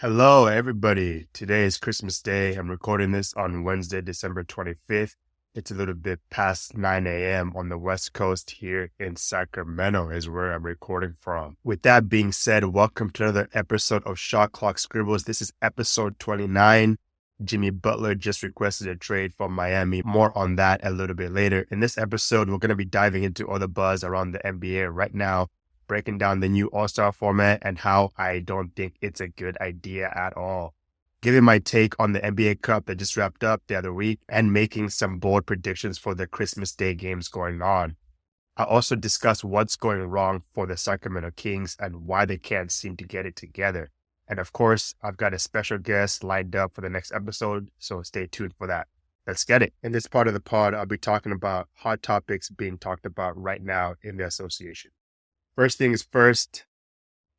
Hello, everybody. Today is Christmas Day. I'm recording this on Wednesday, December 25th. It's a little bit past 9 a.m. on the West Coast here in Sacramento is where I'm recording from. With that being said, welcome to another episode of Shot Clock Scribbles. This is episode 29. Jimmy Butler just requested a trade from Miami. More on that a little bit later. In this episode, we're going to be diving into all the buzz around the NBA right now, breaking down the new All-Star format and how I don't think it's a good idea at all. Giving my take on the NBA Cup that just wrapped up the other week and making some bold predictions for the Christmas Day games going on. I'll also discuss what's going wrong for the Sacramento Kings and why they can't seem to get it together. And of course, I've got a special guest lined up for the next episode, so stay tuned for that. Let's get it. In this part of the pod, I'll be talking about hot topics being talked about right now in the association. First things first,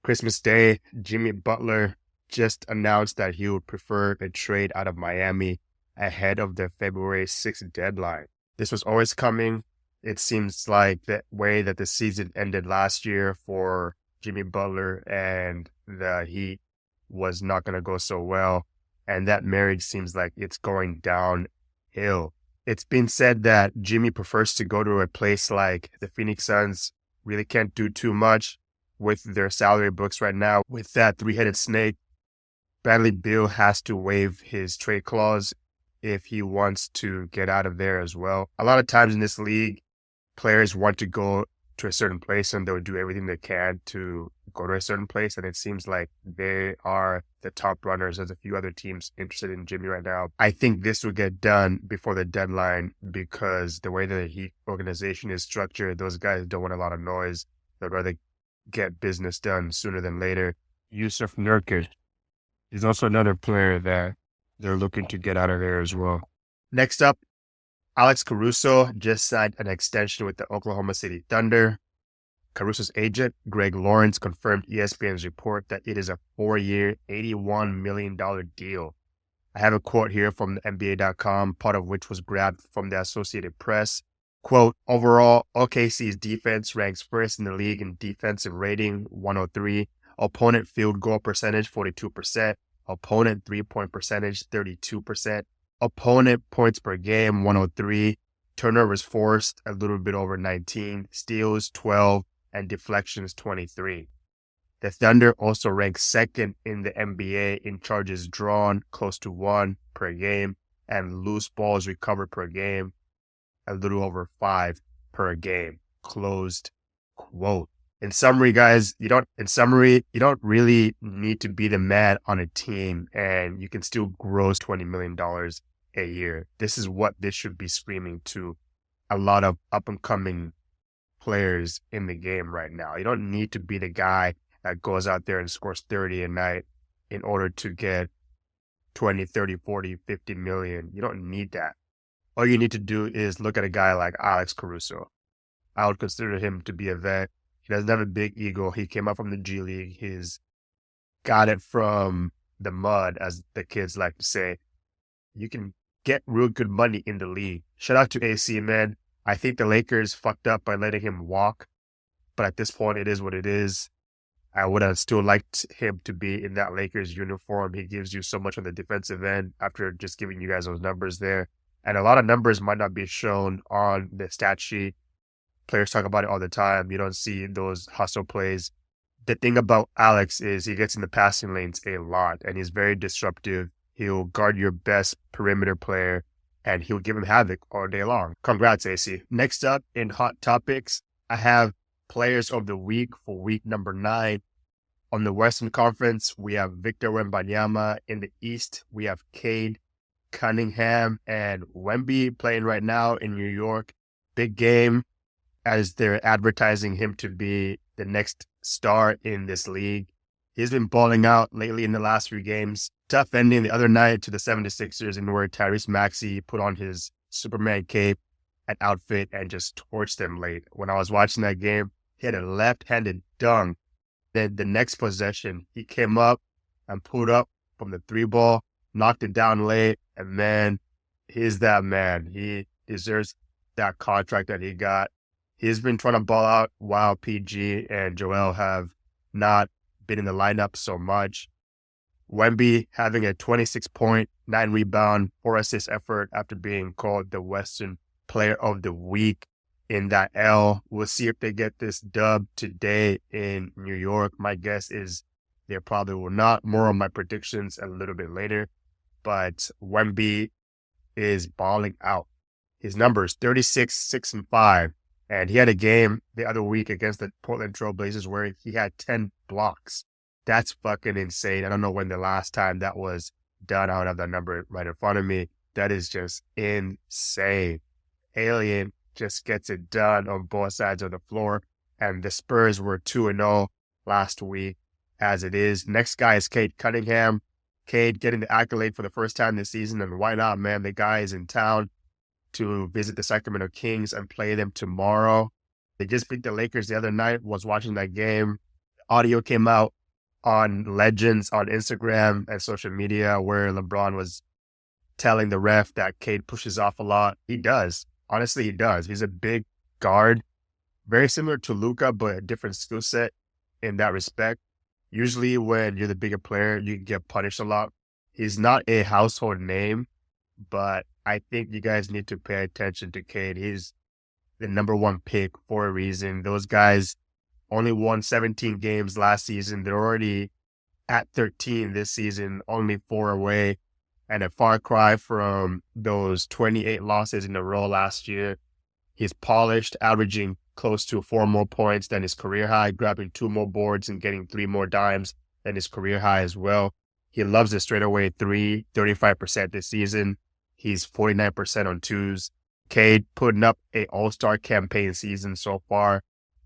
Christmas Day, Jimmy Butler just announced that he would prefer a trade out of Miami ahead of the February 6th deadline. This was always coming. It seems like the way that the season ended last year for Jimmy Butler and the Heat was not going to go so well. And that marriage seems like it's going downhill. It's been said that Jimmy prefers to go to a place like the Phoenix Suns. Really can't do too much with their salary books right now. With that three-headed snake, Bradley Beal has to waive his trade clause if he wants to get out of there as well. A lot of times in this league, players want to go to a certain place and they'll do everything they can to go to a certain place. And it seems like they are the top runners. There's a few other teams interested in Jimmy right now. I think this will get done before the deadline because the way that the Heat organization is structured, those guys don't want a lot of noise. They'd rather get business done sooner than later. Yusuf Nurkic is also another player that they're looking to get out of there as well. Next up, Alex Caruso just signed an extension with the Oklahoma City Thunder. Caruso's agent, Greg Lawrence, confirmed ESPN's report that it is a 4-year, $81 million deal. I have a quote here from the NBA.com, part of which was grabbed from the Associated Press. Quote, overall, OKC's defense ranks first in the league in defensive rating, 103. Opponent field goal percentage, 42%. Opponent three-point percentage, 32%. Opponent points per game, 103. Turnovers forced, a little bit over 19. Steals, 12. And deflections, 23. The Thunder also ranks second in the NBA in charges drawn, close to 1 per game, and loose balls recovered per game, a little over 5 per game. Closed quote. In summary, guys, you don't really need to be the man on a team and you can still gross $20 million a year. This is what this should be screaming to a lot of up-and-coming players in the game right now. You don't need to be the guy that goes out there and scores 30 a night in order to get 20, 30, 40, 50 million. You don't need that. All you need to do is look at a guy like Alex Caruso. I would consider him to be a vet. He doesn't have a big ego. He came up from the G League. He's got it from the mud, as the kids like to say. You can get real good money in the league. Shout out to AC, man. I think the Lakers fucked up by letting him walk, but at this point, it is what it is. I would have still liked him to be in that Lakers uniform. He gives you so much on the defensive end after just giving you guys those numbers there. And a lot of numbers might not be shown on the stat sheet. Players talk about it all the time. You don't see those hustle plays. The thing about Alex is he gets in the passing lanes a lot, and he's very disruptive. He'll guard your best perimeter player, and he'll give him havoc all day long. Congrats, AC. Next up in Hot Topics, I have Players of the Week for week number 9. On the Western Conference, we have Victor Wembanyama. In the East, we have Cade Cunningham and Wemby playing right now in New York. Big game as they're advertising him to be the next star in this league. He's been balling out lately in the last few games. Tough ending the other night to the 76ers in where Tyrese Maxey put on his Superman cape and outfit and just torched them late. When I was watching that game, he had a left-handed dunk. Then the next possession, he came up and pulled up from the 3-ball, knocked it down late, and man, he's that man. He deserves that contract that he got. He's been trying to ball out while PG and Joel have not been in the lineup so much. Wemby having a 26-point, 9-rebound, 4-assist effort after being called the Western Player of the Week in that L. We'll see if they get this dub today in New York. My guess is they probably will not. More on my predictions a little bit later. But Wemby is balling out. His numbers, 36, 6, and 5. And he had a game the other week against the Portland Trail Blazers where he had 10 blocks. That's fucking insane. I don't know when the last time that was done. I don't have that number right in front of me. That is just insane. Alien just gets it done on both sides of the floor. And the Spurs were 2-0 last week as it is. Next guy is Cade Cunningham. Cade getting the accolade for the first time this season. And why not, man? The guy is in town to visit the Sacramento Kings and play them tomorrow. They just beat the Lakers the other night. Was watching that game. Audio came out on Legends on Instagram and social media where LeBron was telling the ref that Cade pushes off a lot. He does. Honestly, he does. He's a big guard. Very similar to Luka, but a different skill set in that respect. Usually when you're the bigger player, you get punished a lot. He's not a household name, but I think you guys need to pay attention to Cade. He's the number one pick for a reason. Those guys only won 17 games last season. They're already at 13 this season, only 4 away, and a far cry from those 28 losses in a row last year. He's polished, averaging close to 4 more points than his career high, grabbing 2 more boards and getting 3 more dimes than his career high as well. He loves the straightaway 3, 35% this season. He's 49% on twos. Cade putting up a all-star campaign season so far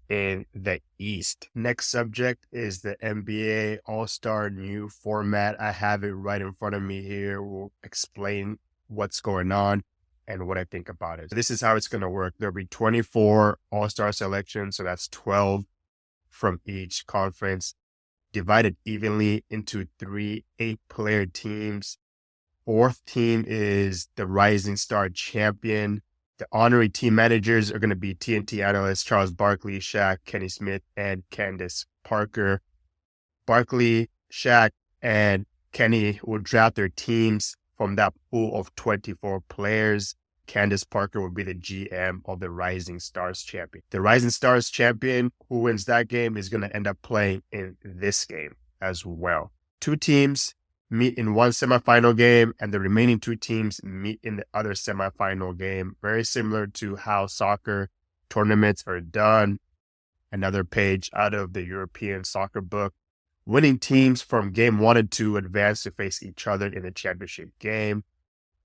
in the East. Next subject is the NBA All-Star new format. I have it right in front of me here. We'll explain what's going on and what I think about it. This is how it's going to work. There'll be 24 All-Star selections, so that's 12 from each conference, divided evenly into 3 8-player teams. 4th team is the Rising Star champion. The honorary team managers are going to be TNT analysts Charles Barkley, Shaq, Kenny Smith, and Candace Parker. Barkley, Shaq, and Kenny will draft their teams from that pool of 24 players. Candace Parker will be the GM of the Rising Stars champion. The Rising Stars champion who wins that game is going to end up playing in this game as well. 2 teams meet in one semifinal game, and the remaining 2 teams meet in the other semifinal game. Very similar to how soccer tournaments are done. Another page out of the European soccer book. Winning teams from game 1 and 2 advance to face each other in the championship game.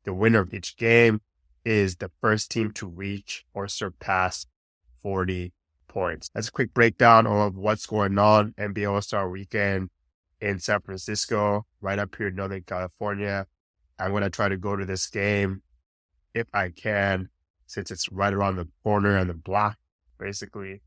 The winner of each game is the first team to reach or surpass 40 points. That's a quick breakdown of what's going on NBA All-Star Weekend in San Francisco, right up here in Northern California. I'm going to try to go to this game if I can, since it's right around the corner and the block, basically.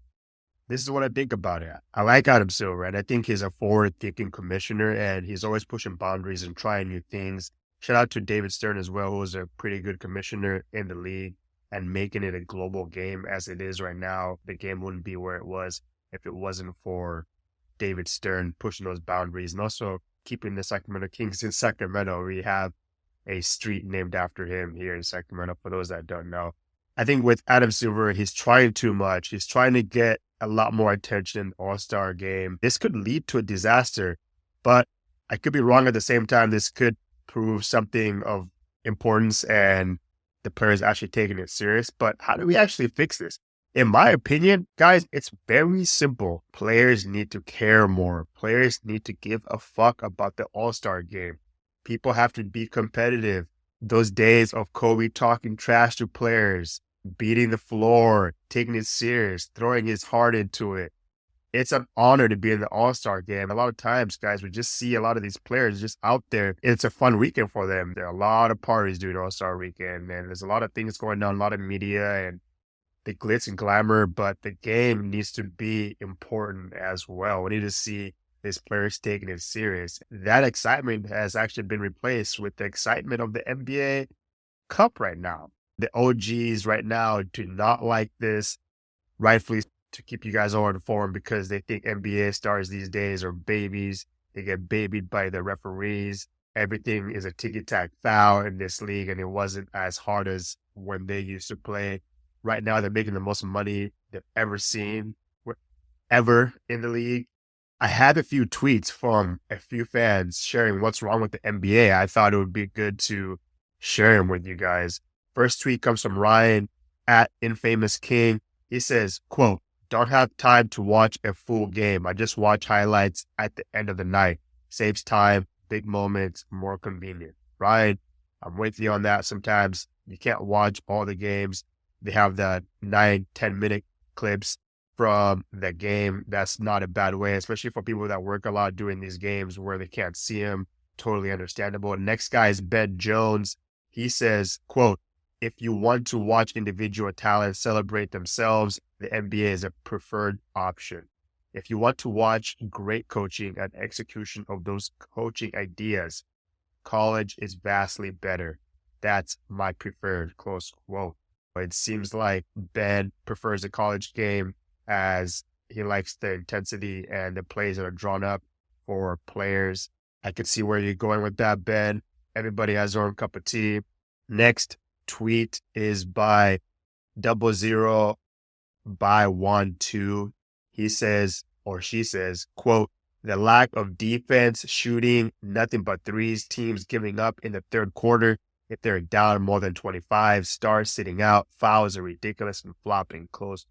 This is what I think about it. I like Adam Silver, and I think he's a forward-thinking commissioner, and he's always pushing boundaries and trying new things. Shout out to David Stern as well, who was a pretty good commissioner in the league and making it a global game as it is right now. The game wouldn't be where it was if it wasn't for David Stern pushing those boundaries and also keeping the Sacramento Kings in Sacramento. We have a street named after him here in Sacramento, for those that don't know. I think with Adam Silver, he's trying too much. He's trying to get a lot more attention in the All-Star game. This could lead to a disaster, but I could be wrong at the same time. This could prove something of importance and the players actually taking it serious. But how do we actually fix this? In my opinion, guys, it's very simple. Players need to care more. Players need to give a fuck about the All-Star game. People have to be competitive. Those days of Kobe talking trash to players, beating the floor, taking it serious, throwing his heart into it. It's an honor to be in the All-Star game. A lot of times, guys, we just see a lot of these players just out there. It's a fun weekend for them. There are a lot of parties during All-Star weekend, and there's a lot of things going on, a lot of media and the glitz and glamour, but the game needs to be important as well. We need to see these players taking it serious. That excitement has actually been replaced with the excitement of the NBA Cup right now. The OGs right now do not like this, rightfully, to keep you guys all informed, because they think NBA stars these days are babies They get babied by the referees. Everything is a ticky-tack foul in this league, and it wasn't as hard as when they used to play. Right now, they're making the most money they've ever seen, ever in the league. I had a few tweets from a few fans sharing what's wrong with the NBA. I thought it would be good to share them with you guys. First tweet comes from Ryan at Infamous King. He says, quote, "Don't have time to watch a full game. I just watch highlights at the end of the night. Saves time, big moments, more convenient." Ryan, I'm with you on that. Sometimes you can't watch all the games. They have the 9-10 minute clips from the game. That's not a bad way, especially for people that work a lot doing these games where they can't see him. Totally understandable. Next guy is Ben Jones. He says, quote, "If you want to watch individual talent celebrate themselves, the NBA is a preferred option. If you want to watch great coaching and execution of those coaching ideas, college is vastly better. That's my preferred," close quote. It seems like Ben prefers the college game as he likes the intensity and the plays that are drawn up for players. I can see where you're going with that, Ben. Everybody has their own cup of tea. Next tweet is by 00by12. He says, or she says, quote, "The lack of defense, shooting, nothing but threes, teams giving up in the third quarter. If they're down more than 25, stars sitting out, fouls are ridiculous and flopping," close.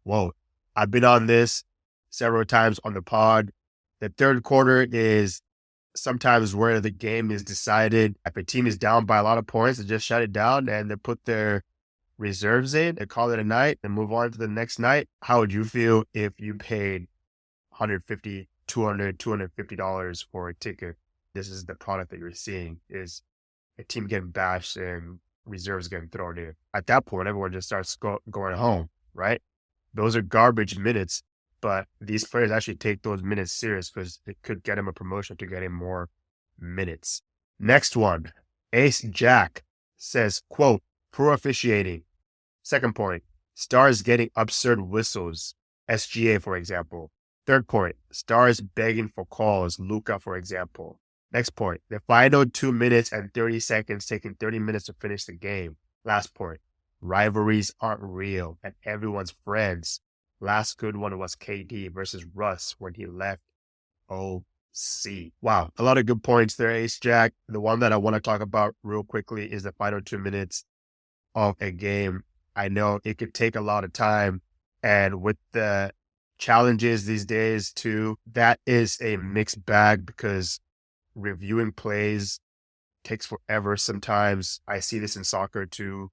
Whoa. I've been on this several times on the pod. The third quarter is sometimes where the game is decided. If a team is down by a lot of points, they just shut it down and they put their reserves in and call it a night and move on to the next night. How would you feel if you paid $150, $200, $250 for a ticket? This is the product that you're seeing, is a team getting bashed and reserves getting thrown in. At that point, everyone just starts going home, right? Those are garbage minutes, but these players actually take those minutes serious because it could get him a promotion to get him more minutes. Next one, Ace Jack says, quote, "Poor officiating." Second point, stars getting absurd whistles. SGA, for example. Third point, stars begging for calls. Luka, for example. Next point, the final 2 minutes and 30 seconds taking 30 minutes to finish the game. Last point, rivalries aren't real and everyone's friends. Last good one was KD versus Russ when he left OC. Wow, a lot of good points there, Ace Jack. The one that I want to talk about real quickly is the final 2 minutes of a game. I know it could take a lot of time, and with the challenges these days too, that is a mixed bag because reviewing plays takes forever sometimes. I see this in soccer too,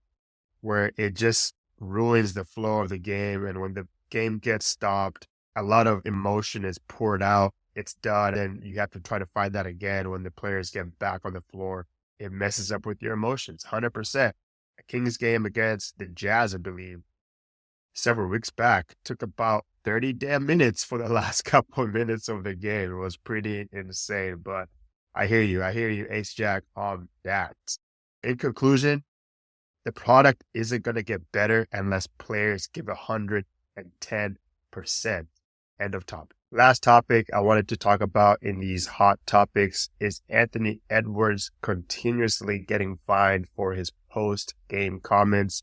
where it just ruins the flow of the game. And when the game gets stopped, a lot of emotion is poured out. It's done, and you have to try to find that again when the players get back on the floor. It messes up with your emotions, 100%. A Kings game against the Jazz, I believe, several weeks back, took about 30 damn minutes for the last couple of minutes of the game. It was pretty insane, but I hear you, Ace Jack, on that. In conclusion, the product isn't going to get better unless players give 110%. End of topic. Last topic I wanted to talk about in these hot topics is Anthony Edwards continuously getting fined for his post-game comments.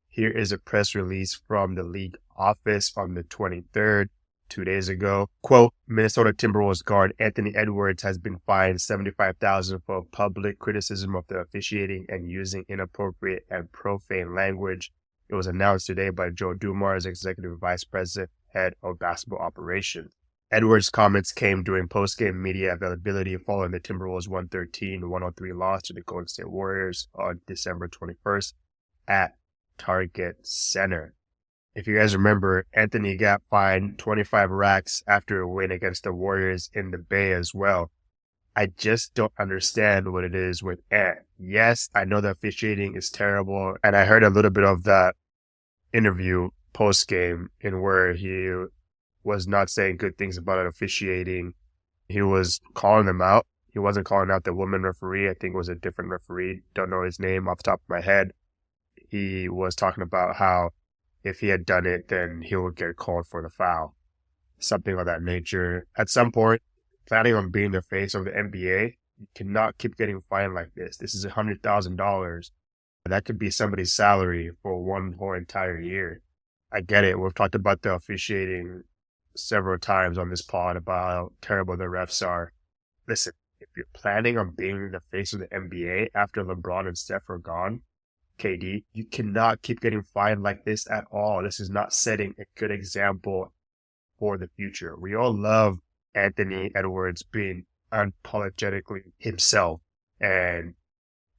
Here is a press release from the league office on the 23rd, 2 days ago. Quote, "Minnesota Timberwolves guard Anthony Edwards has been fined $75,000 for public criticism of the officiating and using inappropriate and profane language. It was announced today by Joe Dumars, Executive Vice President, Head of Basketball Operations." Edwards' comments came during post-game media availability following the Timberwolves' 113-103 loss to the Golden State Warriors on December 21st at Target Center. If you guys remember, Anthony got fined 25 racks after a win against the Warriors in the Bay as well. I just don't understand what it is with Ant. Yes, I know the officiating is terrible, and I heard a little bit of that interview post-game in where he was not saying good things about officiating. He was calling them out. He wasn't calling out the woman referee. I think it was a different referee. Don't know his name off the top of my head. He was talking about how if he had done it, then he would get called for the foul. Something of that nature. At some point, planning on being the face of the NBA, you cannot keep getting fined like this. This is $100,000. That could be somebody's salary for one whole entire year. I get it. We've talked about the officiating several times on this pod about how terrible the refs are. Listen, if you're planning on being the face of the NBA after LeBron and Steph are gone, KD, you cannot keep getting fined like this at all. This is not setting a good example for the future. We all love Anthony Edwards being unapologetically himself, and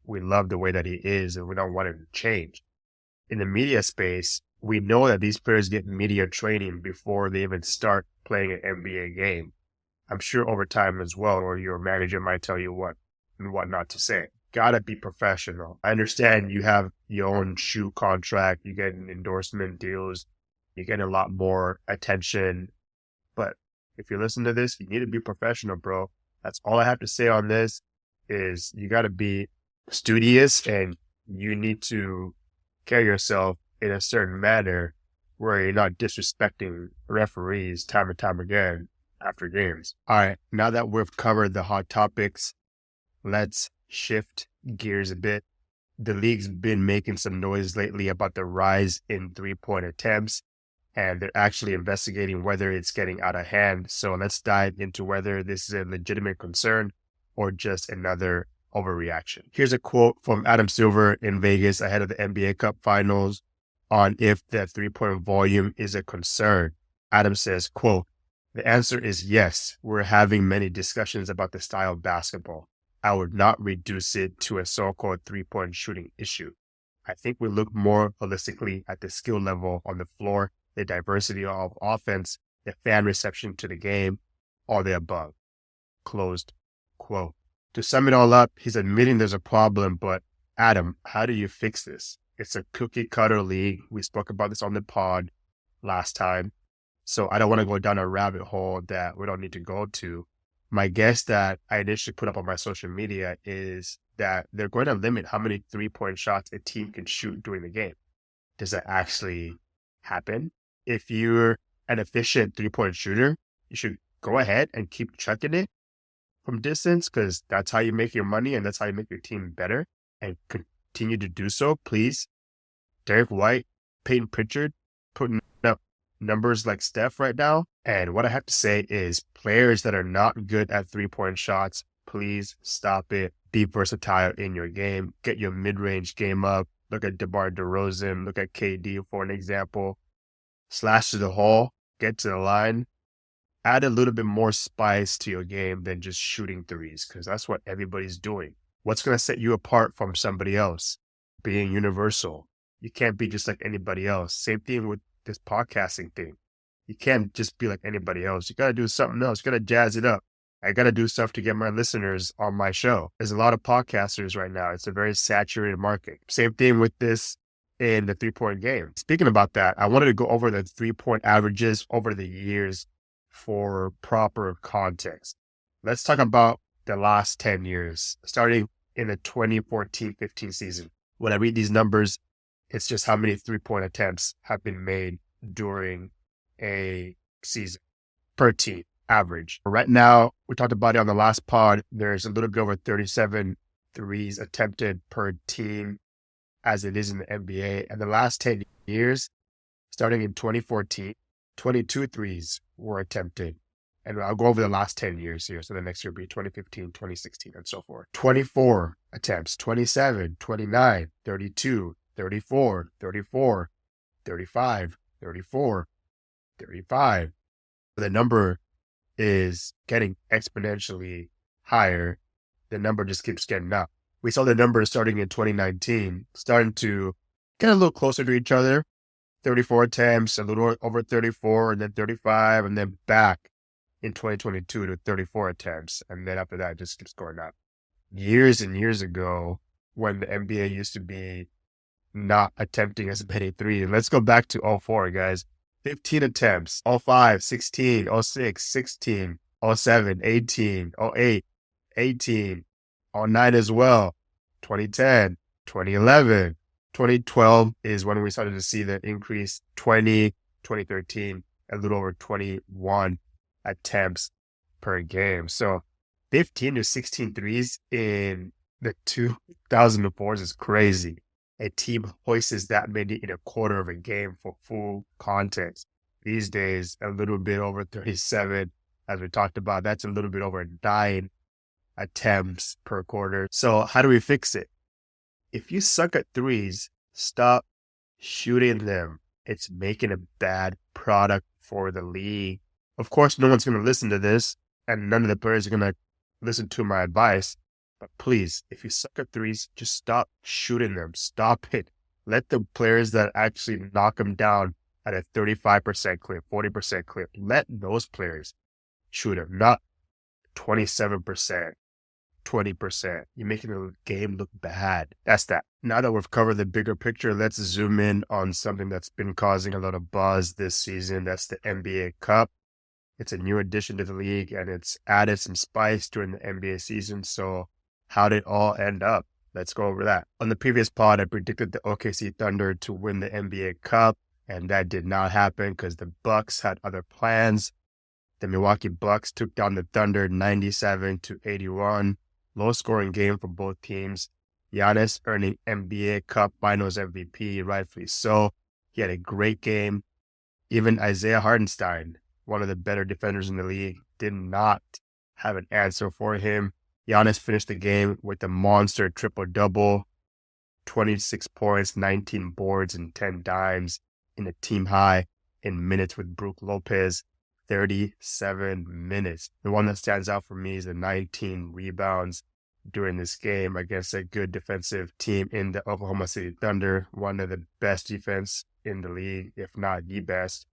we love the way that he is, and we don't want him to change. In the media space, we know that these players get media training before they even start playing an NBA game. I'm sure over time as well, or your manager might tell you what and what not to say. Gotta be professional. I understand you have your own shoe contract, you get endorsement deals, you get a lot more attention. But if you listen to this, you need to be professional, bro. That's all I have to say on this is you gotta be studious and you need to carry yourself in a certain manner where you're not disrespecting referees time and time again after games. All right, now that we've covered the hot topics, let's shift gears a bit. The league's been making some noise lately about the rise in three-point attempts, and they're actually investigating whether it's getting out of hand. So let's dive into whether this is a legitimate concern or just another overreaction. Here's a quote from Adam Silver in Vegas ahead of the NBA Cup Finals on if the three-point volume is a concern. Adam says, quote, "The answer is yes. We're having many discussions about the style of basketball. I would not reduce it to a so-called three-point shooting issue. I think we look more holistically at the skill level on the floor, the diversity of offense, the fan reception to the game, all the above." Closed quote. To sum it all up, he's admitting there's a problem, but Adam, how do you fix this? It's a cookie cutter league. We spoke about this on the pod last time. So I don't want to go down a rabbit hole that we don't need to go to. My guess that I initially put up on my social media is that they're going to limit how many three-point shots a team can shoot during the game. Does that actually happen? If you're an efficient three-point shooter, you should go ahead and keep chucking it from distance because that's how you make your money and that's how you make your team better, and continue to do so, please. Derek White, Peyton Pritchard, putting up numbers like Steph right now. And what I have to say is players that are not good at three-point shots, please stop it. Be versatile in your game. Get your mid-range game up. Look at DeMar DeRozan. Look at KD for an example. Slash to the hole. Get to the line. Add a little bit more spice to your game than just shooting threes, because that's what everybody's doing. What's going to set you apart from somebody else? Being universal. You can't be just like anybody else. Same thing with this podcasting thing. You can't just be like anybody else. You got to do something else. You got to jazz it up. I got to do stuff to get my listeners on my show. There's a lot of podcasters right now. It's a very saturated market. Same thing with this in the three-point game. Speaking about that, I wanted to go over the three-point averages over the years for proper context. Let's talk about the last 10 years, starting in the 2014-15 season. When I read these numbers, it's just how many three-point attempts have been made during a season per team average. Right now, we talked about it on the last pod, there's a little bit over 37 threes attempted per team as it is in the NBA. And the last 10 years, starting in 2014, 22 threes were attempted. And I'll go over the last 10 years here. So the next year will be 2015, 2016, and so forth. 24 attempts, 27, 29, 32, 34, 34, 35, 34, 35. The number is getting exponentially higher. The number just keeps getting up. We saw the numbers starting in 2019, starting to get a little closer to each other. 34 attempts, a little over 34, and then 35, and then back in 2022 to 34 attempts. And then after that, it just keeps going up. Years and years ago, when the NBA used to be not attempting as many threes. Let's go back to 04, guys. 15 attempts, 05, 16, 06, 16, 07, 18, 08, 18, 09 as well, 2010, 2011, 2012 is when we started to see the increase, 2013, a little over 21 attempts per game. So 15 to 16 threes in the 2004s is crazy. A team hoists that many in a quarter of a game for full context. These days, a little bit over 37, as we talked about, that's a little bit over 9 attempts per quarter. So how do we fix it? If you suck at threes, stop shooting them. It's making a bad product for the league. Of course, no one's going to listen to this, and none of the players are going to listen to my advice. But please, if you suck at threes, just stop shooting them. Stop it. Let the players that actually knock them down at a 35% clip, 40% clip, let those players shoot them, not 27%. 20%. You're making the game look bad. That's that. Now that we've covered the bigger picture, let's zoom in on something that's been causing a lot of buzz this season. That's the NBA Cup. It's a new addition to the league, and it's added some spice during the NBA season. So how did it all end up? Let's go over that. On the previous pod, I predicted the OKC Thunder to win the NBA Cup, and that did not happen because the Bucks had other plans. The Milwaukee Bucks took down the Thunder 97-81. Low-scoring game for both teams. Giannis earning NBA Cup Finals MVP, rightfully so. He had a great game. Even Isaiah Hartenstein, one of the better defenders in the league, did not have an answer for him. Giannis finished the game with a monster triple-double, 26 points, 19 boards, and 10 dimes in a team high in minutes with Brook Lopez. 37 minutes. The one that stands out for me is the 19 rebounds during this game against a good defensive team in the Oklahoma City Thunder, one of the best defense in the league, if not the best.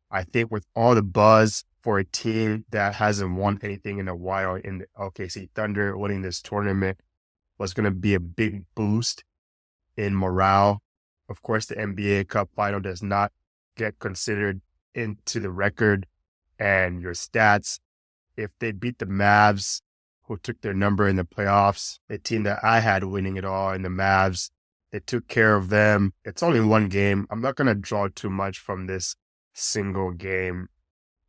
I think with all the buzz for a team that hasn't won anything in a while in the OKC Thunder, winning this tournament was going to be a big boost in morale. Of course, the NBA Cup final does not get considered into the record and your stats. If they beat the Mavs, who took their number in the playoffs, the team that I had winning it all in the Mavs, they took care of them. It's only one game. I'm not going to draw too much from this single game.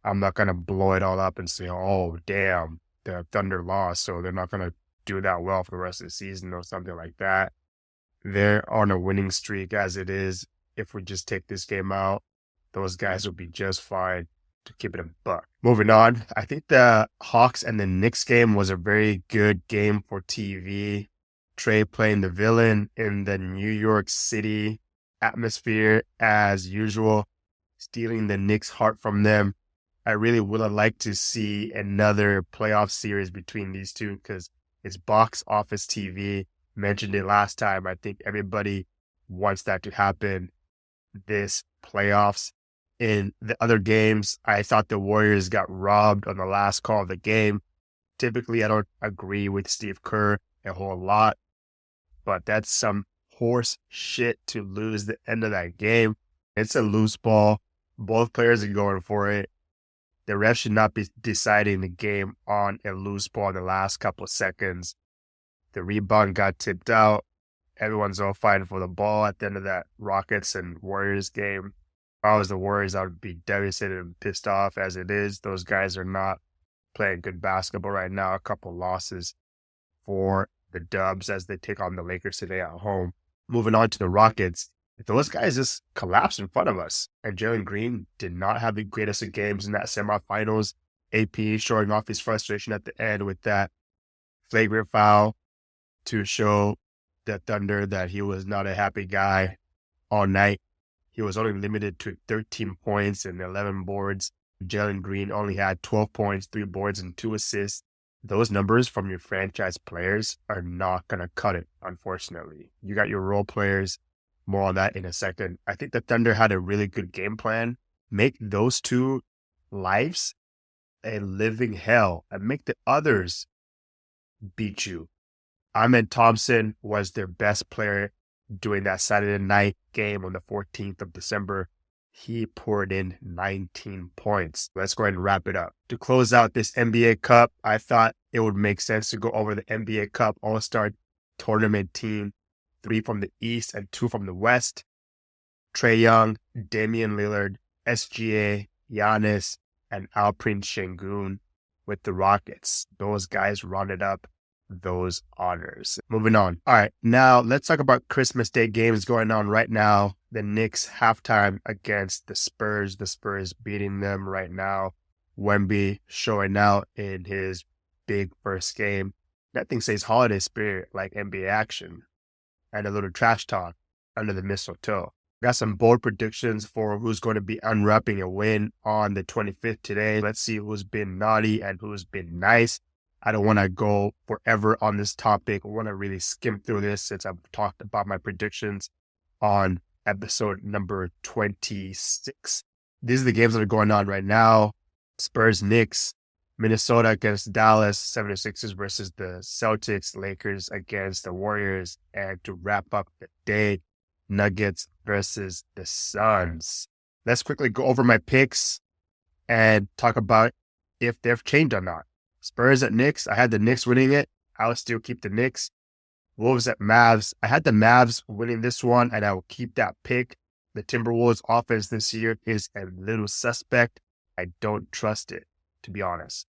I'm not going to blow it all up and say, oh, damn, the Thunder lost, so they're not going to do that well for the rest of the season or something like that. They're on a winning streak as it is. If we just take this game out, those guys will be just fine. To keep it a buck. Moving on, I think the Hawks and the Knicks game was a very good game for TV. Trey playing the villain in the New York City atmosphere as usual, stealing the Knicks' heart from them. I really would have liked to see another playoff series between these two because it's box office TV. Mentioned it last time. I think everybody wants that to happen this playoffs. In the other games, I thought the Warriors got robbed on the last call of the game. Typically, I don't agree with Steve Kerr a whole lot, but that's some horse shit to lose the end of that game. It's a loose ball. Both players are going for it. The ref should not be deciding the game on a loose ball in the last couple of seconds. The rebound got tipped out. Everyone's all fighting for the ball at the end of that Rockets and Warriors game. If I was the Warriors, I would be devastated and pissed off as it is. Those guys are not playing good basketball right now. A couple losses for the Dubs as they take on the Lakers today at home. Moving on to the Rockets, those guys just collapsed in front of us. And Jalen Green did not have the greatest of games in that semifinals. AP showing off his frustration at the end with that flagrant foul to show the Thunder that he was not a happy guy all night. He was only limited to 13 points and 11 boards. Jalen Green only had 12 points, 3 boards, and 2 assists. Those numbers from your franchise players are not going to cut it, unfortunately. You got your role players. More on that in a second. I think the Thunder had a really good game plan. Make those two lives a living hell and make the others beat you. Ahmed Thompson was their best player during that Saturday night game on the 14th of December. He poured in 19 points. Let's go ahead and wrap it up. To close out this NBA Cup, I thought it would make sense to go over the NBA Cup All-Star Tournament team. 3 from the East and 2 from the West. Trae Young, Damian Lillard, SGA, Giannis, and Alperen Şengün. with the Rockets. Those guys rounded up those honors. Moving on. All right, now let's talk about Christmas Day games going on right now. The Knicks halftime against the Spurs. The Spurs beating them right now. Wemby showing out in his big first game. That thing says holiday spirit like NBA action. And a little trash talk under the mistletoe. Got some bold predictions for who's going to be unwrapping a win on the 25th today. Let's see who's been naughty and who's been nice. I don't want to go forever on this topic. I want to really skim through this since I've talked about my predictions on episode number 26. These are the games that are going on right now. Spurs, Knicks, Minnesota against Dallas, 76ers versus the Celtics, Lakers against the Warriors, and to wrap up the day, Nuggets versus the Suns. Let's quickly go over my picks and talk about if they've changed or not. Spurs at Knicks. I had the Knicks winning it. I'll still keep the Knicks. Wolves at Mavs. I had the Mavs winning this one, and I will keep that pick. The Timberwolves offense this year is a little suspect. I don't trust it, to be honest.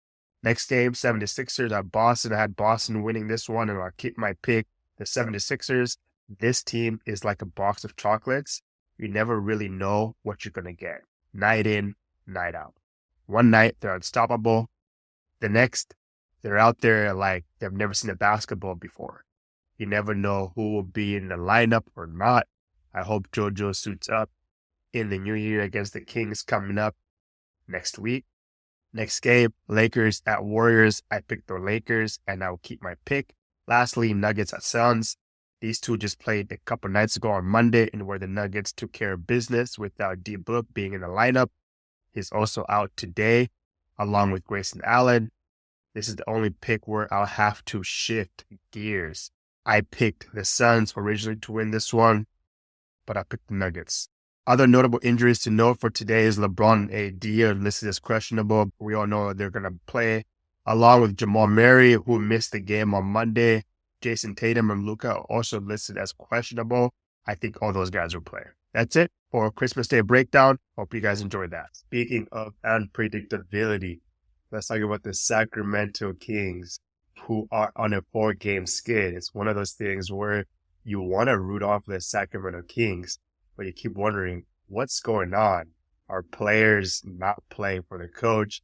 Next game, 76ers at Boston. I had Boston winning this one, and I'll keep my pick. The 76ers. This team is like a box of chocolates. You never really know what you're going to get. Night in, night out. One night, they're unstoppable. The next, they're out there like they've never seen a basketball before. You never know who will be in the lineup or not. I hope JoJo suits up in the new year against the Kings coming up next week. Next game, Lakers at Warriors. I picked the Lakers, and I will keep my pick. Lastly, Nuggets at Suns. These two just played a couple nights ago on Monday, and where the Nuggets took care of business without D-Book being in the lineup. He's also out today, along with Grayson Allen. This is the only pick where I'll have to shift gears. I picked the Suns originally to win this one, but I picked the Nuggets. Other notable injuries to note for today is LeBron and AD are listed as questionable. We all know they're going to play, along with Jamal Murray, who missed the game on Monday. Jason Tatum and Luka are also listed as questionable. I think all those guys will play. That's it for Christmas Day breakdown. Hope you guys enjoyed that. Speaking of unpredictability, let's talk about the Sacramento Kings, who are on a 4-game skid. It's one of those things where you want to root off the Sacramento Kings, but you keep wondering, what's going on? Are players not playing for the coach?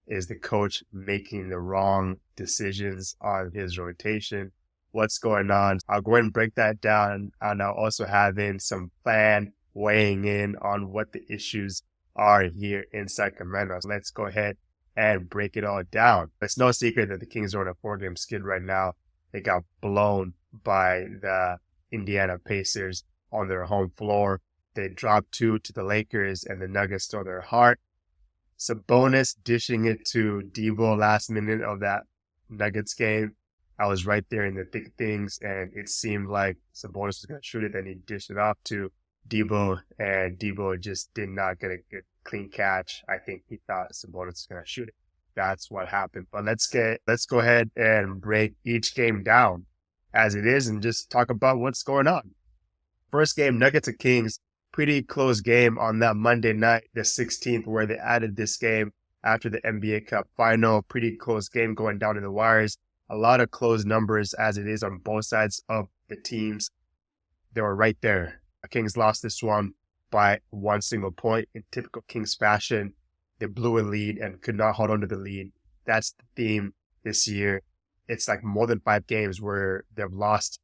Is the coach making the wrong decisions on his rotation? What's going on? I'll go ahead and break that down, and I'll also have in some fan weighing in on what the issues are here in Sacramento. So let's go ahead and break it all down. It's no secret that the Kings are on a 4-game skid right now. They got blown by the Indiana Pacers on their home floor. They dropped 2 to the Lakers, and the Nuggets stole their heart. Sabonis dishing it to Debo last minute of that Nuggets game. I was right there in the thick of things, and it seemed like Sabonis was going to shoot it. Then he dished it off to Debo, and Debo just did not get a good clean catch. I think he thought Sabonis was going to shoot it. That's what happened. But let's go ahead and break each game down as it is and just talk about what's going on. First game, Nuggets and Kings. Pretty close game on that Monday night, the 16th, where they added this game after the NBA Cup final. Pretty close game going down to the wires. A lot of close numbers as it is on both sides of the teams. They were right there. The Kings lost this one by 1 single point. In typical Kings fashion, they blew a lead and could not hold on to the lead. That's the theme this year. It's like more than 5 games where they've lost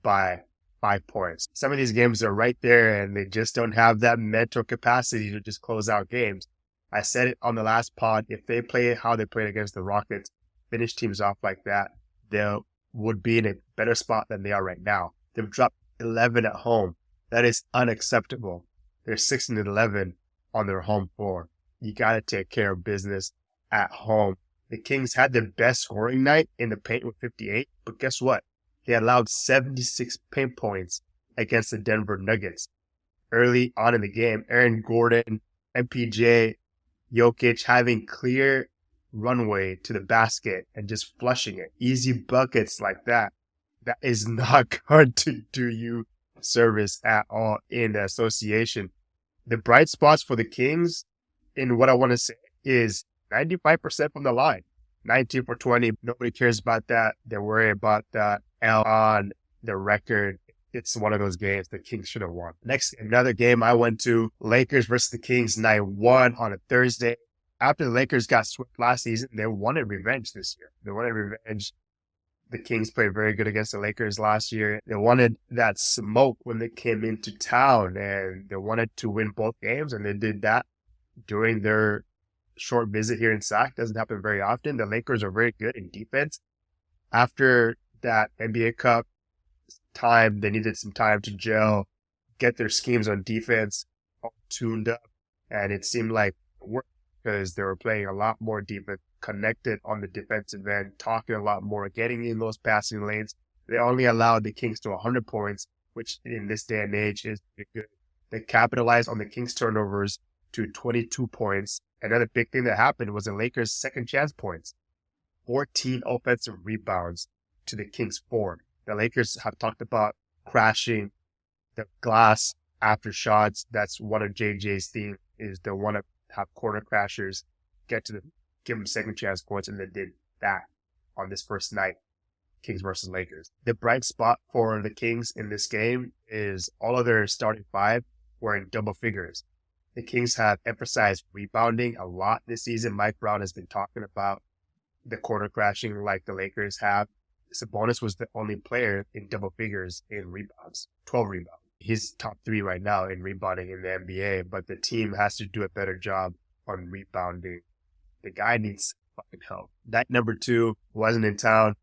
by 5 points. Some of these games are right there, and they just don't have that mental capacity to just close out games. I said it on the last pod. If they play how they played against the Rockets, finish teams off like that, they would be in a better spot than they are right now. They've dropped 11 at home. That is unacceptable. They're 6-11 on their home floor. You got to take care of business at home. The Kings had their best scoring night in the paint with 58, but guess what? They allowed 76 paint points against the Denver Nuggets. Early on in the game, Aaron Gordon, MPJ, Jokic having clear runway to the basket and just flushing it. Easy buckets like that. That is not going to do you service at all in the association. The bright spots for the Kings, in what I want to say, is 95% from the line. 19 for 20. Nobody cares about that. They worry about that L on the record. It's one of those games the Kings should have won. Next, another game I went to, Lakers versus the Kings, night 1 on a Thursday. After the Lakers got swept last season, they wanted revenge this year. They wanted revenge. The Kings played very good against the Lakers last year. They wanted that smoke when they came into town, and they wanted to win both games, and they did that during their short visit here in Sac. Doesn't happen very often. The Lakers are very good in defense. After that NBA Cup time, they needed some time to gel, get their schemes on defense all tuned up, and it seemed like it worked because they were playing a lot more defense, connected on the defensive end, talking a lot more, getting in those passing lanes. They only allowed the Kings to 100 points, which in this day and age is pretty good. They capitalized on the Kings turnovers to 22 points. Another big thing that happened was the Lakers' second chance points. 14 offensive rebounds to the Kings 4. The Lakers have talked about crashing the glass after shots. That's one of JJ's themes, is they want to have corner crashers give them second chance points, and they did that on this first night, Kings versus Lakers. The bright spot for the Kings in this game is all of their starting 5 were in double figures. The Kings have emphasized rebounding a lot this season. Mike Brown has been talking about the corner crashing like the Lakers have. Sabonis was the only player in double figures in rebounds, 12 rebounds. He's top 3 right now in rebounding in the NBA, but the team has to do a better job on rebounding. The guy needs fucking help. Night number 2, wasn't in town.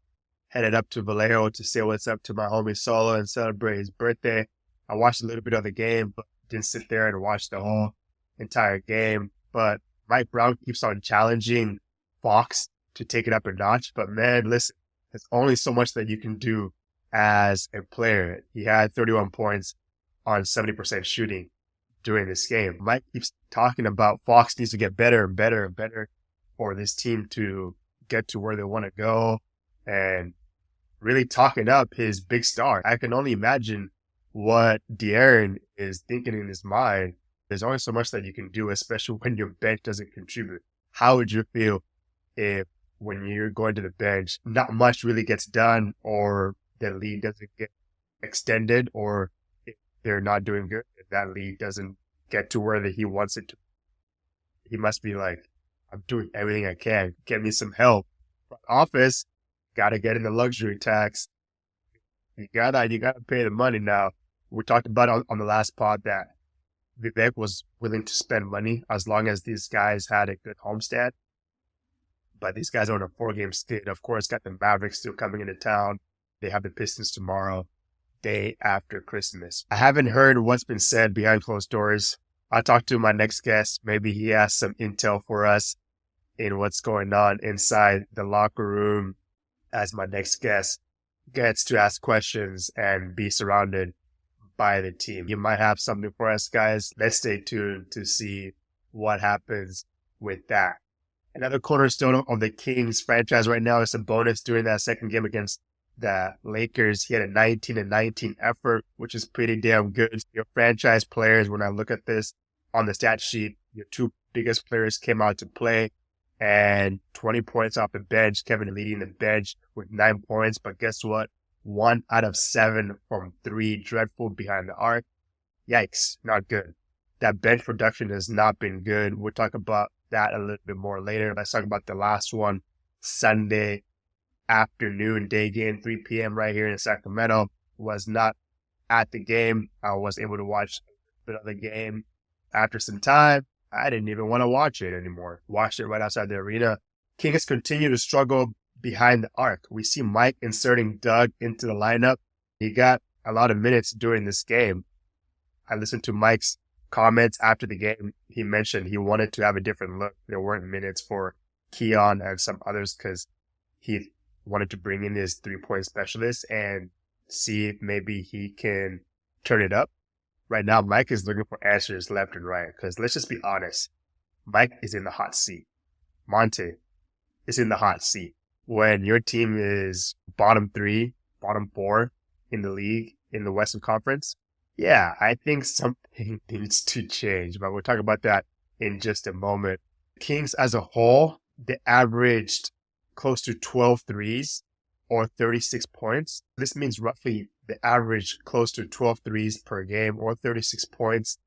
Headed up to Vallejo to say what's up to my homie Solo and celebrate his birthday. I watched a little bit of the game, but didn't sit there and watch the whole entire game. But Mike Brown keeps on challenging Fox to take it up a notch. But man, listen, there's only so much that you can do as a player. He had 31 points on 70% shooting during this game. Mike keeps talking about Fox needs to get better and better and better for this team to get to where they want to go, and really talking up his big star. I can only imagine what De'Aaron is thinking in his mind. There's only so much that you can do, especially when your bench doesn't contribute. How would you feel if when you're going to the bench, not much really gets done, or the lead doesn't get extended, or if they're not doing good, if that lead doesn't get to where he wants it to? He must be like, I'm doing everything I can. Get me some help. Front office, gotta get in the luxury tax. You gotta pay the money now. We talked about on the last pod that Vivek was willing to spend money as long as these guys had a good homestand. But these guys are on a 4-game stint. Of course, got the Mavericks still coming into town. They have the Pistons tomorrow, day after Christmas. I haven't heard what's been said behind closed doors. I'll talk to my next guest. Maybe he has some intel for us in what's going on inside the locker room as my next guest gets to ask questions and be surrounded by the team. You might have something for us, guys. Let's stay tuned to see what happens with that. Another cornerstone of the Kings franchise right now is Sabonis during that second game against the Lakers. He had a 19-19 effort, which is pretty damn good. Your franchise players, when I look at this on the stat sheet, your 2 biggest players came out to play, and 20 points off the bench. Kevin leading the bench with 9 points, but guess what? 1 out of 7 from 3, dreadful behind the arc. Yikes, not good. That bench production has not been good. We'll talk about that a little bit more later. Let's talk about the last one, Sunday afternoon, day game, 3 p.m. right here in Sacramento. Was not at the game. I was able to watch a bit of the game. After some time, I didn't even want to watch it anymore. Watched it right outside the arena. Kings continue to struggle behind the arc. We see Mike inserting Doug into the lineup. He got a lot of minutes during this game. I listened to Mike's comments after the game. He mentioned he wanted to have a different look. There weren't minutes for Keon and some others because he wanted to bring in his 3-point specialist and see if maybe he can turn it up. Right now, Mike is looking for answers left and right because let's just be honest. Mike is in the hot seat. Monte is in the hot seat. When your team is bottom 3, bottom 4 in the league, in the Western Conference, yeah, I think something needs to change, but we'll talk about that in just a moment. Kings as a whole, they averaged close to 12 threes or 36 points. This means roughly the average close to 12 threes per game or 36 points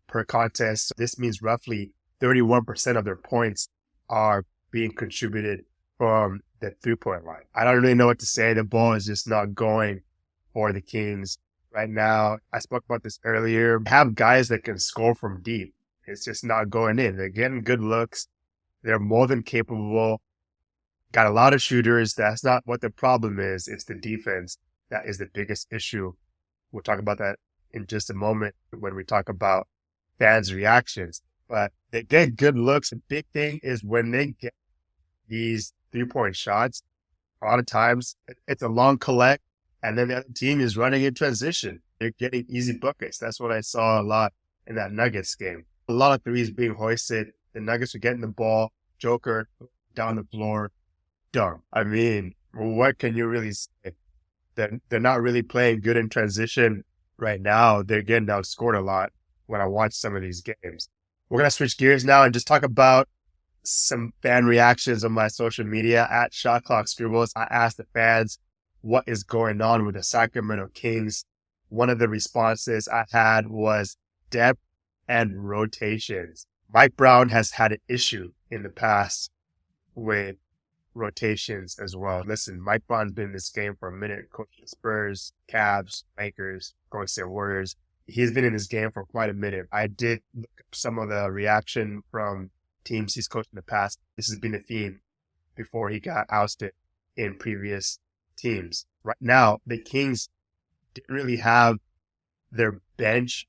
per contest. This means roughly 31% of their points are being contributed from the three-point line. I don't really know what to say. The ball is just not going for the Kings right now. I spoke about this earlier. Have guys that can score from deep. It's just not going in. They're getting good looks. They're more than capable. Got a lot of shooters. That's not what the problem is. It's the defense that is the biggest issue. We'll talk about that in just a moment when we talk about fans' reactions. But they get good looks. The big thing is when they get these three-point shots, a lot of times it's a long collect, and then the other team is running in transition. They're getting easy buckets. That's what I saw a lot in that Nuggets game. A lot of threes being hoisted. The Nuggets are getting the ball. Joker down the floor. Dunk. I mean, what can you really say? They're not really playing good in transition right now. They're getting outscored a lot when I watch some of these games. We're going to switch gears now and just talk about some fan reactions on my social media at Shot Clock Scribbles. I asked the fans what is going on with the Sacramento Kings. One of the responses I had was depth and rotations. Mike Brown has had an issue in the past with rotations as well. Listen, Mike Brown's been in this game for a minute, coaching Spurs, Cavs, Lakers, Golden State Warriors. He's been in this game for quite a minute. I did look up some of the reaction from teams he's coached in the past. This has been a theme before he got ousted in previous teams. Right now, the Kings didn't really have their bench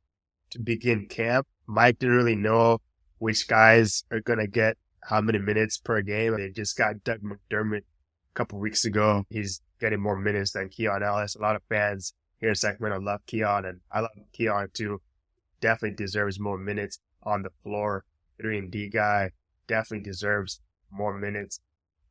to begin camp. Mike didn't really know which guys are going to get how many minutes per game. They just got Doug McDermott a couple weeks ago. He's getting more minutes than Keon Ellis. A lot of fans here in Sacramento love Keon, and I love Keon too. Definitely deserves more minutes on the floor. 3-and-D guy definitely deserves more minutes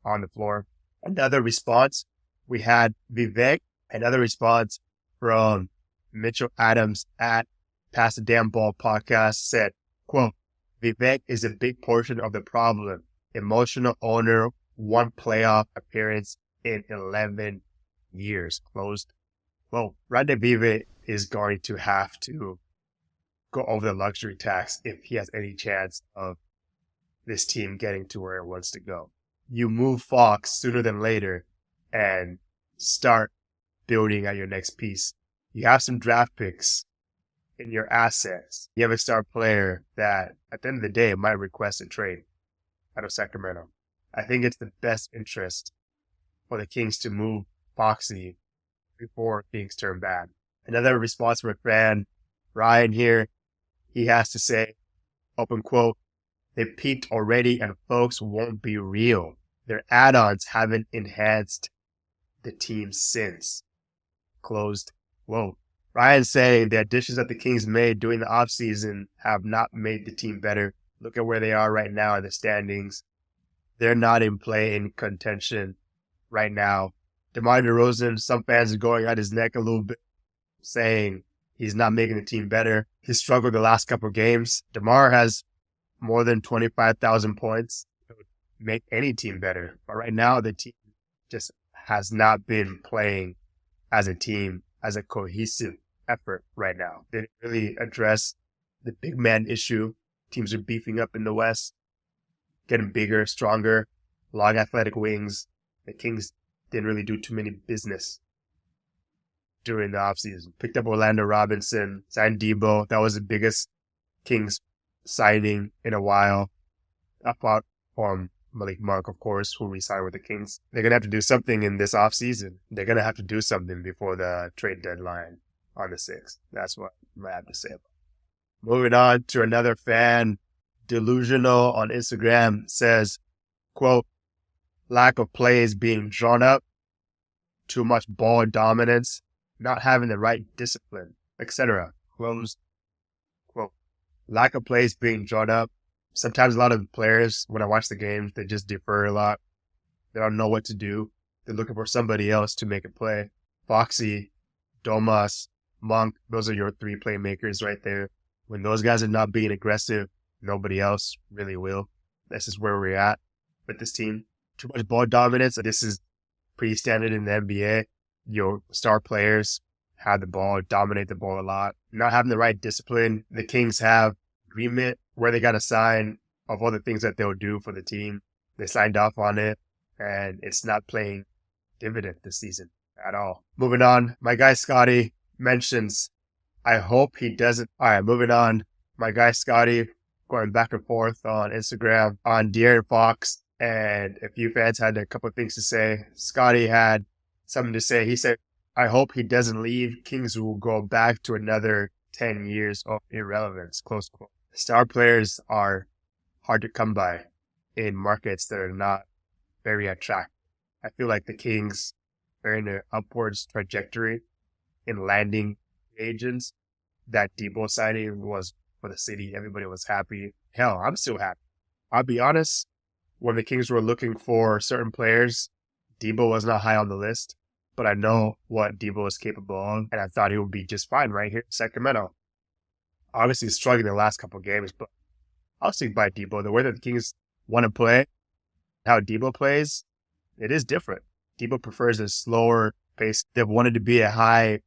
on the floor. Another response, we had Vivek. Another response from Mitchell Adams at Pass the Damn Ball podcast said, quote, Vivek is a big portion of the problem. Emotional owner, one playoff appearance in 11 years. Closed. Well, Randy Vivek is going to have to go over the luxury tax if he has any chance of this team getting to where it wants to go. You move Fox sooner than later and start building at your next piece. You have some draft picks in your assets. You have a star player that at the end of the day might request a trade out of Sacramento. I think it's the best interest for the Kings to move Foxy before things turn bad. Another response from a fan, Ryan here, he has to say, open quote, they peaked already and folks won't be real. Their add-ons haven't enhanced the team since. Closed. Whoa. Ryan saying the additions that the Kings made during the offseason have not made the team better. Look at where they are right now in the standings. They're not in play in contention right now. DeMar DeRozan, some fans are going at his neck a little bit, saying he's not making the team better. He struggled the last couple of games. DeMar has more than 25,000 points. It would make any team better. But right now, the team just has not been playing as a team, as a cohesive effort right now. They didn't really address the big man issue. Teams are beefing up in the West, getting bigger, stronger, long athletic wings. The Kings didn't really do too many business during the offseason. Picked up Orlando Robinson, signed Debo. That was the biggest Kings signing in a while. Apart from Malik Monk, of course, who re-signed with the Kings. They're going to have to do something in this offseason. They're going to have to do something before the trade deadline on the 6th. That's what I have to say about it. Moving on to another fan, Delusional on Instagram says, quote, lack of plays being drawn up, too much ball dominance, not having the right discipline, etc. Closed quote. Lack of plays being drawn up. Sometimes a lot of players, when I watch the games, they just defer a lot. They don't know what to do. They're looking for somebody else to make a play. Foxy, Domas, Monk, those are your three playmakers right there. When those guys are not being aggressive, nobody else really will. This is where we're at with this team. too much ball dominance. This is pretty standard in the NBA. Your star players have the ball, dominate the ball a lot. Not having the right discipline. The Kings have agreement where they got to sign of all the things that they'll do for the team. They signed off on it, and it's not playing dividend this season at all. Moving on, my guy Scotty mentions, I hope he doesn't. All right, moving on. My guy Scotty going back and forth on Instagram on De'Aaron Fox, and a few fans had a couple of things to say. Scotty had something to say. He said, I hope he doesn't leave. Kings will go back to another 10 years of irrelevance, close quote. Star players are hard to come by in markets that are not very attractive. I feel like the Kings are in an upwards trajectory in landing agents. That Debo signing was for the city. Everybody was happy. Hell, I'm still happy. I'll be honest, when the Kings were looking for certain players, Debo was not high on the list, but I know what Debo is capable of, and I thought he would be just fine right here in Sacramento. Obviously struggling the last couple of games, but I'll stick by Debo. The way that the Kings want to play, how Debo plays, it is different. Debo prefers a slower pace. They've wanted to be a high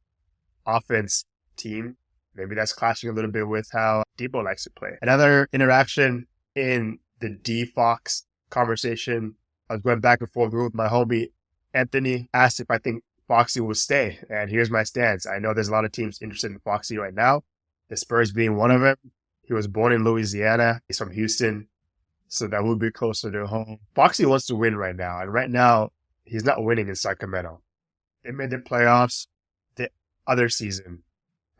offense team. Maybe that's clashing a little bit with how Debo likes to play. Another interaction in the D-Fox conversation, I was going back and forth with my homie Anthony, asked if I think Foxy will stay. And here's my stance. I know there's a lot of teams interested in Foxy right now, the Spurs being one of them. He was born in Louisiana. He's from Houston, so that would be closer to home. Foxy wants to win right now, and right now, he's not winning in Sacramento. They made the playoffs the other season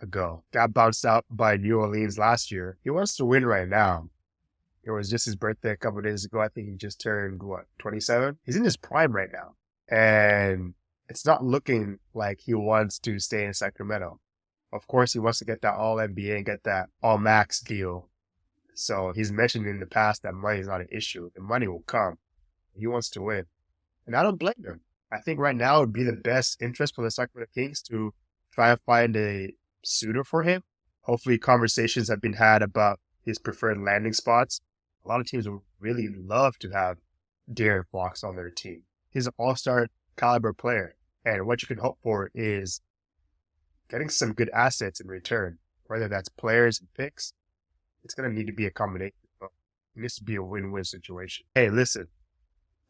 ago. Got bounced out by New Orleans last year. He wants to win right now. It was just his birthday a couple of days ago. I think he just turned, 27? He's in his prime right now. And it's not looking like he wants to stay in Sacramento. Of course, he wants to get that All-NBA and get that All-Max deal. So he's mentioned in the past that money is not an issue. The money will come. He wants to win. And I don't blame him. I think right now it would be the best interest for the Sacramento Kings to try to find a suitor for him. Hopefully conversations have been had about his preferred landing spots. A lot of teams would really love to have De'Aaron Fox on their team. He's an all-star caliber player. And what you can hope for is getting some good assets in return, whether that's players and picks. It's going to need to be a combination. It needs to be a win-win situation. Hey, listen,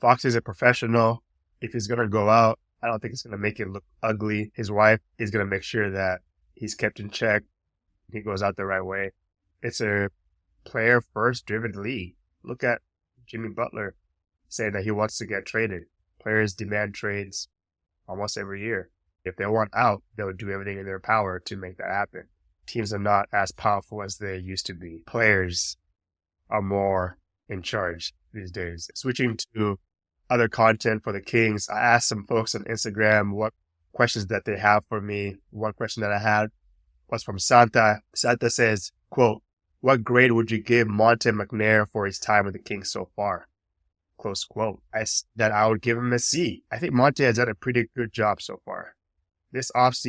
Fox is a professional. If he's going to go out, I don't think it's going to make it look ugly. His wife is going to make sure that he's kept in check. He goes out the right way. It's a player-first driven league. Look at Jimmy Butler saying that he wants to get traded. Players demand trades almost every year. If they want out, they'll do everything in their power to make that happen. Teams are not as powerful as they used to be. Players are more in charge these days. Switching to other content for the Kings, I asked some folks on Instagram what questions that they have for me. One question that I had was from Santa. Santa says, quote, what grade would you give Monte McNair for his time with the Kings so far? Close quote. That I would give him a C. I think Monte has done a pretty good job so far. This past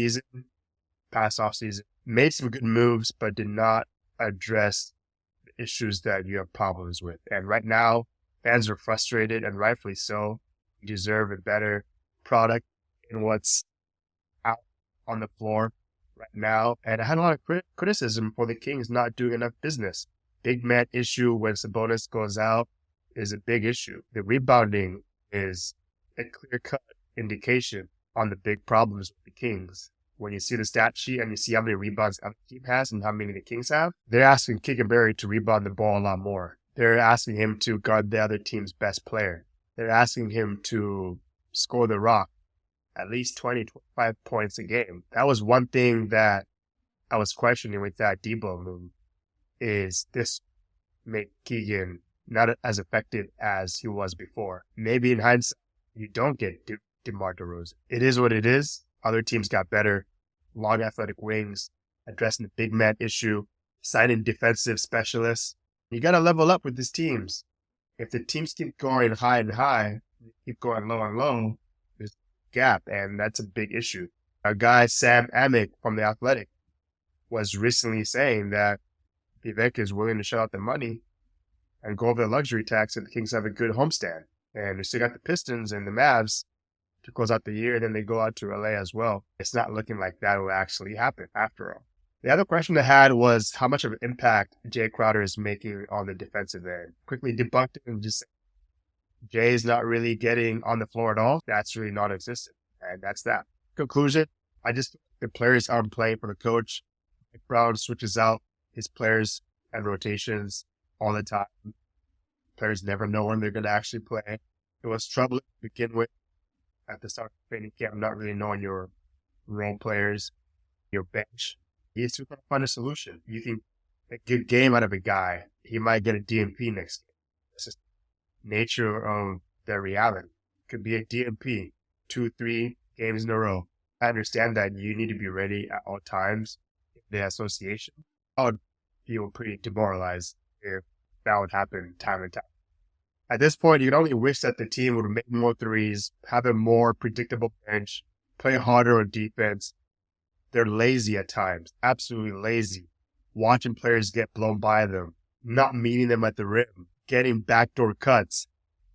offseason, made some good moves, but did not address the issues that you have problems with. And right now, fans are frustrated, and rightfully so. You deserve a better product in what's out on the floor right now. And I had a lot of criticism for the Kings not doing enough business. Big man issue when Sabonis goes out is a big issue. The rebounding is a clear-cut indication on the big problems with the Kings. When you see the stat sheet and you see how many rebounds the other team has and how many the Kings have, they're asking Keegan to rebound the ball a lot more. They're asking him to guard the other team's best player. They're asking him to score the rock at least 20, 25 points a game. That was one thing that I was questioning with that Debo move, is this make Keegan not as effective as he was before. Maybe in hindsight, you don't get DeMar DeRozan. It is what it is. Other teams got better. Long athletic wings, addressing the big man issue, signing defensive specialists. You got to level up with these teams. If the teams keep going high and high, keep going low and low, there's a gap, and that's a big issue. Our guy, Sam Amick from The Athletic, was recently saying that Vivek is willing to shut out the money and go over the luxury tax if the Kings have a good homestand. And we still got the Pistons and the Mavs to close out the year, and then they go out to LA as well. It's not looking like that will actually happen after all. The other question I had was how much of an impact Jay Crowder is making on the defensive end. Quickly debunked it and just said, Jay is not really getting on the floor at all. That's really non-existent. And that's that. Conclusion, I just think the players aren't playing for the coach. Mike Brown switches out his players and rotations all the time. Players never know when they're going to actually play. It was troubling to begin with at the start of training camp, not really knowing your role players, your bench. He's going to find a solution. You can make a good game out of a guy. He might get a DNP next game. It's just nature of their reality. Could be a DNP 2-3 games in a row. I understand that you need to be ready at all times. The association, I would feel pretty demoralized if that would happen time and time. At this point, you'd only wish that the team would make more threes, have a more predictable bench, play harder on defense. They're lazy at times, absolutely lazy. Watching players get blown by them, not meeting them at the rim, getting backdoor cuts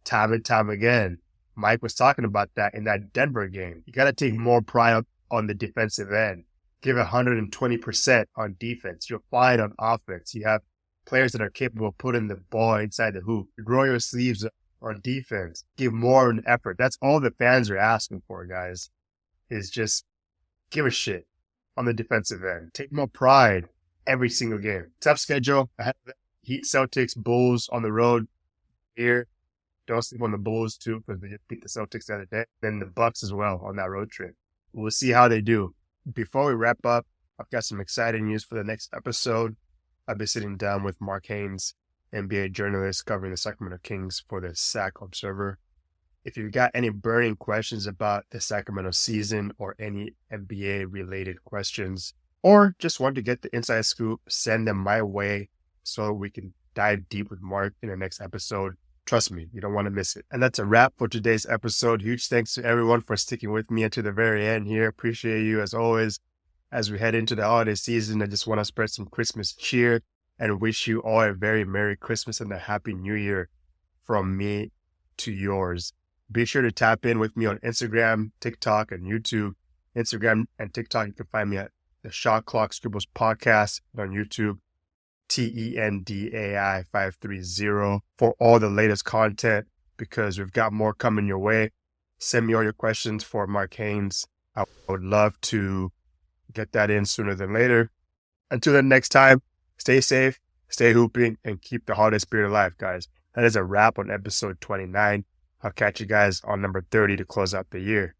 time and time again. Mike was talking about that in that Denver game. You got to take more pride on the defensive end. Give 120% on defense. You're fine on offense. You have players that are capable of putting the ball inside the hoop. Roll your sleeves up on defense. Give more of an effort. That's all the fans are asking for, guys, is just give a shit on the defensive end. Take more pride every single game. Tough schedule. Ahead of the Heat, Celtics, Bulls on the road here. Don't sleep on the Bulls, too, because they just beat the Celtics the other day. Then the Bucks as well on that road trip. We'll see how they do. Before we wrap up, I've got some exciting news for the next episode. I'll be sitting down with Mark Haynes, NBA journalist covering the Sacramento Kings for the Sac Observer. If you've got any burning questions about the Sacramento season or any NBA-related questions, or just want to get the inside scoop, send them my way so we can dive deep with Mark in the next episode. Trust me, you don't want to miss it. And that's a wrap for today's episode. Huge thanks to everyone for sticking with me until the very end here. Appreciate you as always. As we head into the holiday season, I just want to spread some Christmas cheer and wish you all a very Merry Christmas and a Happy New Year from me to yours. Be sure to tap in with me on Instagram, TikTok, and YouTube. Instagram and TikTok, you can find me at the Shot Clock Scribbles Podcast, and on YouTube, TENDAI 530 for all the latest content, because we've got more coming your way. Send me all your questions for Mark Haynes. I would love to get that in sooner than later. Until the next time, stay safe, stay hooping, and keep the holiday spirit alive, guys. That is a wrap on episode 29. I'll catch you guys on number 30 to close out the year.